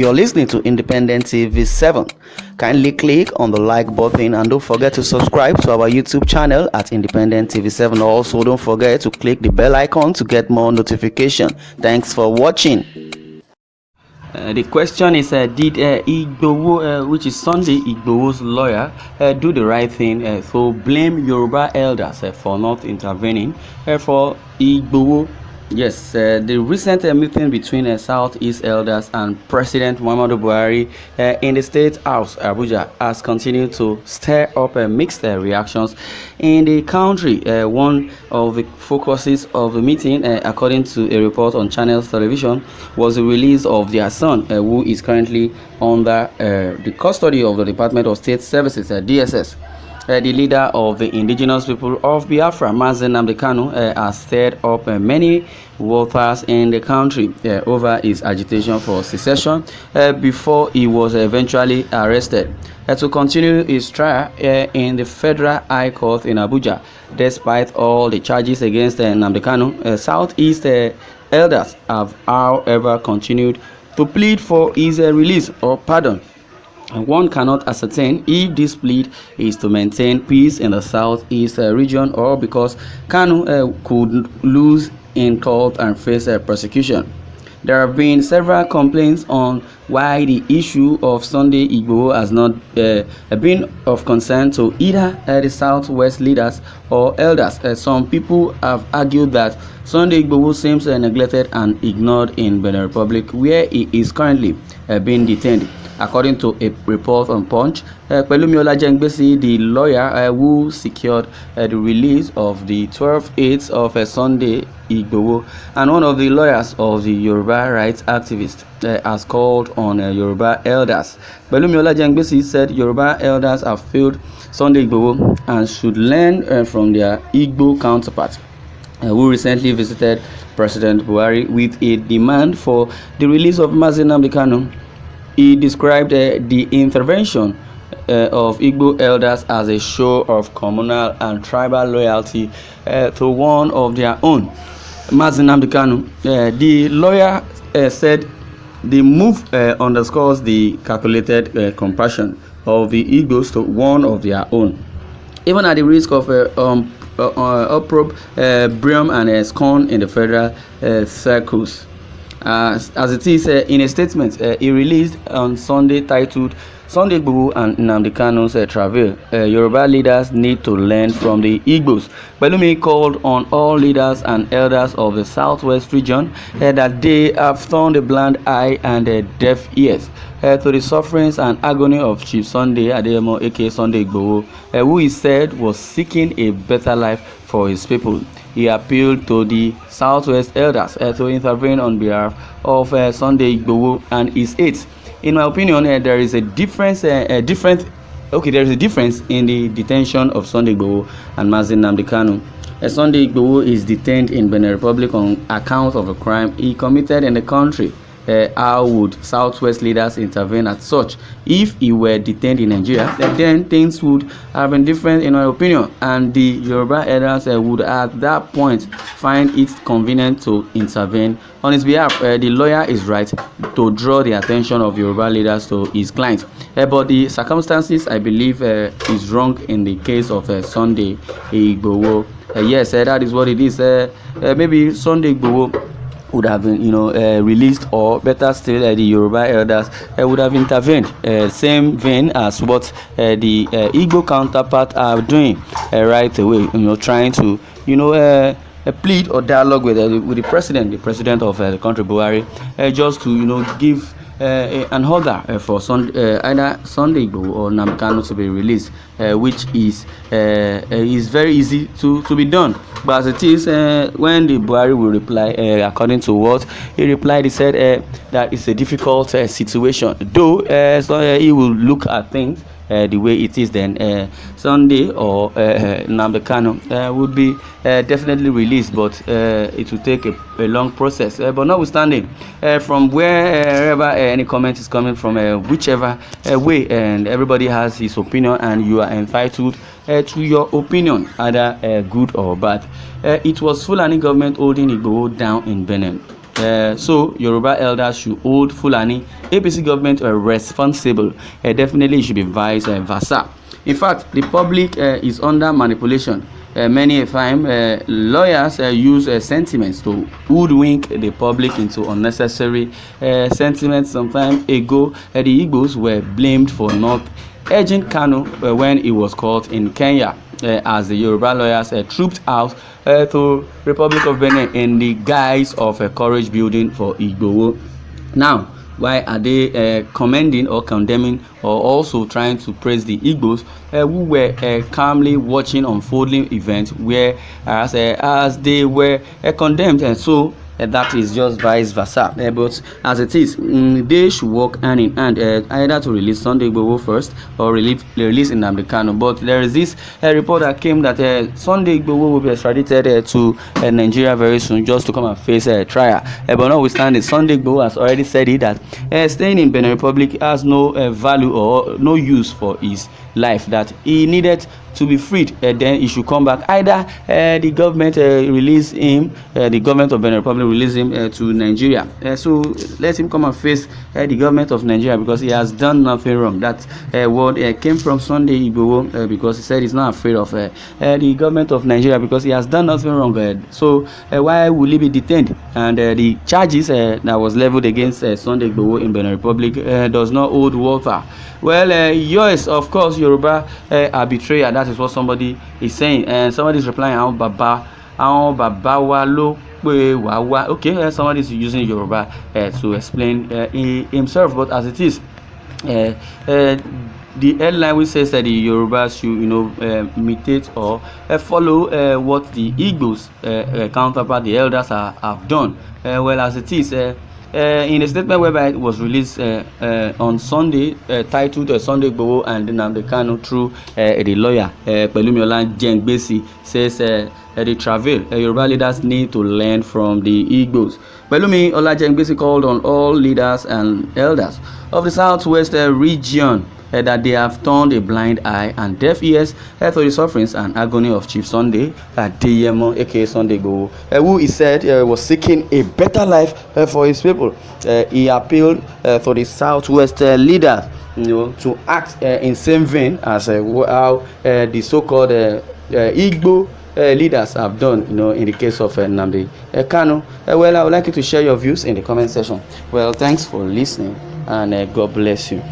You're listening to Independent TV 7. Kindly click on the like button and don't forget to subscribe to our YouTube channel at Independent TV 7. Also, don't forget to click the bell icon to get more notification. Thanks for watching. The question is, did Igboho, which is Sunday Igboho's lawyer, do the right thing? So blame Yoruba elders for not intervening for Igboho. Yes, the recent meeting between Southeast elders and President Muhammadu Buhari in the State House, Abuja, has continued to stir up mixed reactions in the country. One of the focuses of the meeting, according to a report on Channels Television, was the release of their son, who is currently under the custody of the Department of State Services, DSS. The leader of the indigenous people of Biafra, Mazen Nnamdi Kanu, has stirred up many waters in the country over his agitation for secession before he was eventually arrested to continue his trial in the Federal High Court in Abuja. Despite all the charges against Nnamdi Kanu, Southeast elders have, however, continued to plead for his release or pardon. And one cannot ascertain if this plea is to maintain peace in the southeast region or because Kanu could lose in court and face persecution. There have been several complaints on why the issue of Sunday Igboho has not been of concern to either the Southwest leaders or elders. Some people have argued that Sunday Igboho seems neglected and ignored in Benin Republic, where he is currently being detained. According to a report on Punch, Pelumi Olajengbesi, the lawyer who secured the release of the 12 aides of Sunday Igboho, and one of the lawyers of the Yoruba rights activists, has called on Yoruba elders. Pelumi Olajengbesi said Yoruba elders have failed Sunday Igboho and should learn from their Igbo counterparts, who recently visited President Buhari with a demand for the release of Mazen Nnamdi Kanu. He described the intervention of Igbo elders as a show of communal and tribal loyalty to one of their own, Mazen Nnamdi Kanu. The lawyer said the move underscores the calculated compassion of the Igbos to one of their own, even at the risk of opprobrium and scorn in the federal circles. As it is in a statement he released on Sunday titled Sunday Igboho and Nnamdi Kanu's Travel, Yoruba leaders need to learn from the Igbos. Pelumi called on all leaders and elders of the Southwest region that they have turned a blind eye and deaf ears to the sufferings and agony of Chief Sunday Adeyemo aka Sunday Igboho, who he said was seeking a better life for his people. He appealed to the Southwest elders to intervene on behalf of Sunday Igboho and his aides. In my opinion, there is a difference. There is a difference in the detention of Sunday Igboho and Mazen Nnamdi Kanu. Sunday Igboho is detained in Benin Republic on account of a crime he committed in the country. How would Southwest leaders intervene at such? If he were detained in Nigeria, then things would have been different in my opinion, and the Yoruba elders would at that point find it convenient to intervene on his behalf. The lawyer is right to draw the attention of Yoruba leaders to his client, but the circumstances, I believe, is wrong in the case of Sunday Igboho. Yes, that is what it is. Maybe Sunday Igboho would have been, released, or better still, the Yoruba elders would have intervened, same vein as what the Igbo counterpart are doing right away, trying to, plead or dialogue with the president of the country, Buhari, just to, give an order for either Sunday Igboho or Nnamdi Kanu to be released, which is very easy to be done. But as it is, when the Buhari will reply, according to what he replied, he said that it's a difficult situation. Though he will look at things the way it is, then Sunday or Nnamdi Kanu would be definitely released, but it will take a long process. But notwithstanding, from wherever any comment is coming from, whichever way, and everybody has his opinion, and you are entitled to your opinion, either good or bad. It was Fulani government holding Igboho down in Benin. So Yoruba elders should hold Fulani APC government responsible. Definitely it should be vice versa. In fact, the public is under manipulation. Many a time lawyers use sentiments to hoodwink the public into unnecessary sentiments. Some time ago, the Igbos were blamed for not urging Kanu when he was caught in Kenya, as the Yoruba lawyers trooped out to Republic of Benin in the guise of a courage building for Igboho. Now, why are they commending or condemning or also trying to praise the Igbos who were calmly watching unfolding events where as they were condemned? And so that is just vice versa. But as it is, they should work hand in hand, either to release Sunday Igboho first or release Nnamdi Kanu. But there is this report that came that Sunday Igboho will be extradited to Nigeria very soon, just to come and face a trial. But notwithstanding, Sunday Igboho has already said it that staying in Benin Republic has no value or no use for his life, that he needed to be freed, then he should come back. Either the government release him, the government of Benin Republic release him to Nigeria. So let him come and face the government of Nigeria, because he has done nothing wrong. That word came from Sunday Igboho because he said he's not afraid of the government of Nigeria because he has done nothing wrong. So why will he be detained? And the charges that was leveled against Sunday Igboho in Benin Republic does not hold water. Well, yes, of course, Yoruba are betrayal. That is what somebody is saying, and somebody is replying, Baba wa lo pe wa wa. Okay, somebody is using Yoruba to explain himself, but as it is, the headline which says that the Yoruba should, imitate or follow what the Igbos counterpart, the elders have done. Well, as it is, in a statement whereby it was released on Sunday, titled Sunday Igboho and Nnamdi Kanu through the lawyer Pelumi Olajengbesi, says the travel Yoruba leaders need to learn from the Igbos. Pelumi Olajengbesi called on all leaders and elders of the Southwest region that they have turned a blind eye and deaf ears to the sufferings and agony of Chief Sunday Adeyemo, aka Sunday Igboho, who he said was seeking a better life for his people. He appealed for the Southwest leaders, to act in same vein as how the so-called Igbo leaders have done, in the case of Nnamdi Kanu. Well, I would like you to share your views in the comment section. Well, thanks for listening, and God bless you.